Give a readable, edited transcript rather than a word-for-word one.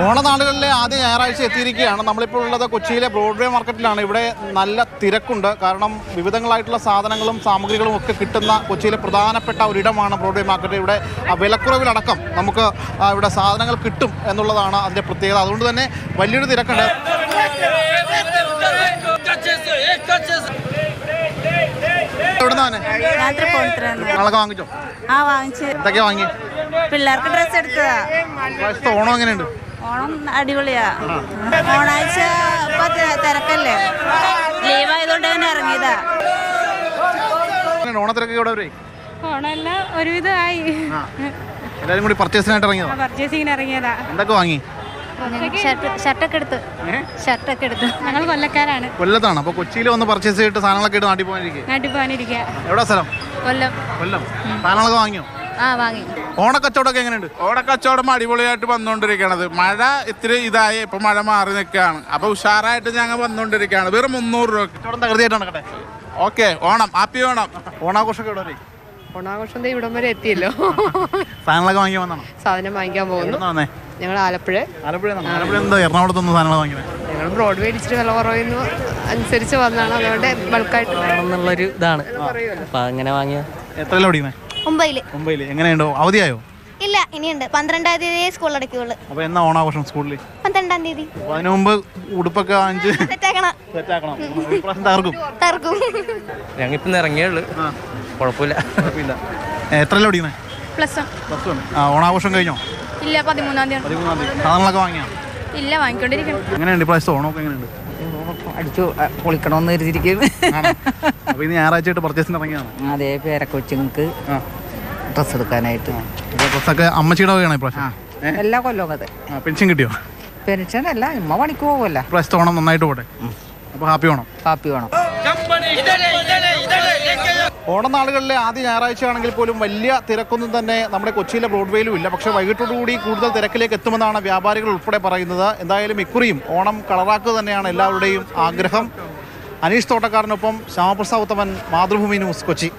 ഓണനാളുകളിലെ ആദ്യ ഞായറാഴ്ച എത്തിയിരിക്കുകയാണ്. നമ്മളിപ്പോൾ ഉള്ളത് കൊച്ചിയിലെ ബ്രോഡ്വേ മാർക്കറ്റിലാണ്. ഇവിടെ നല്ല തിരക്കുണ്ട്. കാരണം വിവിധങ്ങളായിട്ടുള്ള സാധനങ്ങളും സാമഗ്രികളും ഒക്കെ കിട്ടുന്ന കൊച്ചിയിലെ പ്രധാനപ്പെട്ട ഒരിടമാണ് ബ്രോഡ്വേ മാർക്കറ്റ്. ഇവിടെ വിലക്കുറവിലടക്കം നമുക്ക് ഇവിടെ സാധനങ്ങൾ കിട്ടും എന്നുള്ളതാണ് അതിൻ്റെ പ്രത്യേകത. അതുകൊണ്ട് തന്നെ വലിയൊരു തിരക്കുണ്ട്. വാങ്ങിച്ചോ? വാങ്ങിച്ചു. എന്തൊക്കെയാ വാങ്ങി? പിള്ളേർക്ക് ഡ്രസ് എടുത്തതാ. ഓണം എങ്ങനെയുണ്ട്? ഓണം അടിപൊളിയാ. ഓണാഴ്ച ഇപ്പൊ തിരക്കല്ലേ, ലീവായതുകൊണ്ട് തന്നെ ഇറങ്ങിയതാ. ഓണത്തിരക്ക് ഇവിടെ വരെ ഓണമെല്ലാം ഒരുവിധമായി. എല്ലാരും കൂടി പർച്ചേസിനായിട്ട് ഇറങ്ങിയതാ? പർച്ചേസിങ്ങിന് ഇറങ്ങിയതാ. എന്തൊക്കെ വാങ്ങി? ഷർട്ടൊക്കെ എടുത്തു. ഞങ്ങൾ കൊല്ലക്കാരാണ്. കൊല്ലത്താണ്. അപ്പൊ കൊച്ചിയിൽ വന്ന് പർച്ചേസ് ചെയ്തിട്ട് സാധനങ്ങളൊക്കെ ഇട്ട് നാട്ടിൽ പോകാനിരിക്കുക. എവിടെ സ്ഥലം? കൊല്ലം. സാധനങ്ങളൊക്കെ വാങ്ങിയോ? വാങ്ങി. ഓണക്കച്ചവടമൊക്കെ എങ്ങനെയുണ്ട്? ഓണക്കച്ചവടം അടിപൊളിയായിട്ട് വന്നുകൊണ്ടിരിക്കണത്. മഴ ഇത്തിരി ഇതായി, ഇപ്പൊ മഴ മാറി നിൽക്കുകയാണ്. അപ്പൊ ഉഷാറായിട്ട് ഞങ്ങൾ വന്നുകൊണ്ടിരിക്കുകയാണ്. വെറും 300 രൂപ. തകൃതിയായിട്ടാണ്. Okay, Onam, happy Onam. ഓണാഘോഷമൊക്കെ ഇവിടെ വരെ? ഓണാഘോഷം ഇവിടം വരെ എത്തിയല്ലോ. സാധനങ്ങളൊക്കെ വാങ്ങി വന്നാണോ? സാധനം വാങ്ങിക്കാൻ പോകുന്നു. ഞങ്ങൾ ആലപ്പുഴ. എന്താ എറണാകുളത്തൊന്നും സാധനങ്ങൾ വാങ്ങിയത്? ഞങ്ങൾ ബ്രോഡ്വേ ഇച്ചിരി വില കുറയുന്നു അനുസരിച്ച് വന്നാണ്. അതുകൊണ്ട് ബൾക്കായിട്ട് എന്നുള്ളൊരു ഇതാണ്. അപ്പൊ അങ്ങനെ വാങ്ങിയ. എത്രയിലാണ് പഠിക്കുന്നത്? 9. എങ്ങനെയുണ്ടോ? അവധിയായോ? ഇല്ല, ഇനിയുണ്ട്. 12-ാം തീയതി സ്കൂൾ അടയ്ക്കുള്ളൂ. അപ്പൊ എന്നാ ഓണാഘോഷം സ്കൂളിൽ? 12-ാം തീയതി. അതിനു മുമ്പ് ഉടുപ്പൊക്കെ വാങ്ങിച്ച് സെറ്റാക്കണം. തകർക്കും. ഞങ്ങിപ്പം ഇറങ്ങിയേ ഉള്ളു. കുഴപ്പമില്ല. എത്രയിലാണ് പഠിക്കുന്നത്? +1. ഓണാഘോഷം കഴിഞ്ഞോ? ഇല്ല, 13-ാം തീയതി. സാധനങ്ങളൊക്കെ വാങ്ങിയോ? ഇല്ല, വാങ്ങിക്കൊണ്ടിരിക്കണം. എങ്ങനെയുണ്ട് ഇപ്രാവശ്യത്തെ ഓണമൊക്കെ? എങ്ങനെയുണ്ട്? അടിച്ചു പൊളിക്കണമെന്ന് കരുതിയിരിക്കുന്നു. അപ്പൊ ഇനി ഞായറാഴ്ചയായിട്ട് പർച്ചേസിന് ഇറങ്ങിയാണ്? അതേ പേരക്കൊച്ചുങ്ങൾക്ക് ഡ്രസ് എടുക്കാനായിട്ട്. ഡ്രസ്സൊക്കെ അമ്മച്ചിയുടെ വകയാണോ ഇപ്രാവശ്യം? എല്ലാ കൊല്ലവും അതെ. പെൻഷൻ കിട്ടിയോ? പെൻഷൻ അല്ല, ഇമ്മ പണിക്ക് പോകുമല്ല. ഇപ്രാവശ്യത്തെ ഓണം നന്നായിട്ട് പോട്ടെ. അപ്പൊ ഹാപ്പി ഓണം. ഹാപ്പി ഓണം. ഓണനാളുകളിലെ ആദ്യ ഞായറാഴ്ചയാണെങ്കിൽ പോലും വലിയ തിരക്കൊന്നും തന്നെ നമ്മുടെ കൊച്ചിയിലെ ബ്രോഡ്വേയിലും ഇല്ല. പക്ഷേ വൈകിട്ടോടുകൂടി കൂടുതൽ തിരക്കിലേക്ക് എത്തുമെന്നാണ് വ്യാപാരികൾ ഉൾപ്പെടെ പറയുന്നത്. എന്തായാലും ഇക്കുറിയും ഓണം കളറാക്കുക തന്നെയാണ് എല്ലാവരുടെയും ആഗ്രഹം. അനീഷ് തോട്ടക്കാരനൊപ്പം ശ്യാമപ്രസാദ് ഉത്തമൻ, മാതൃഭൂമി ന്യൂസ്, കൊച്ചി.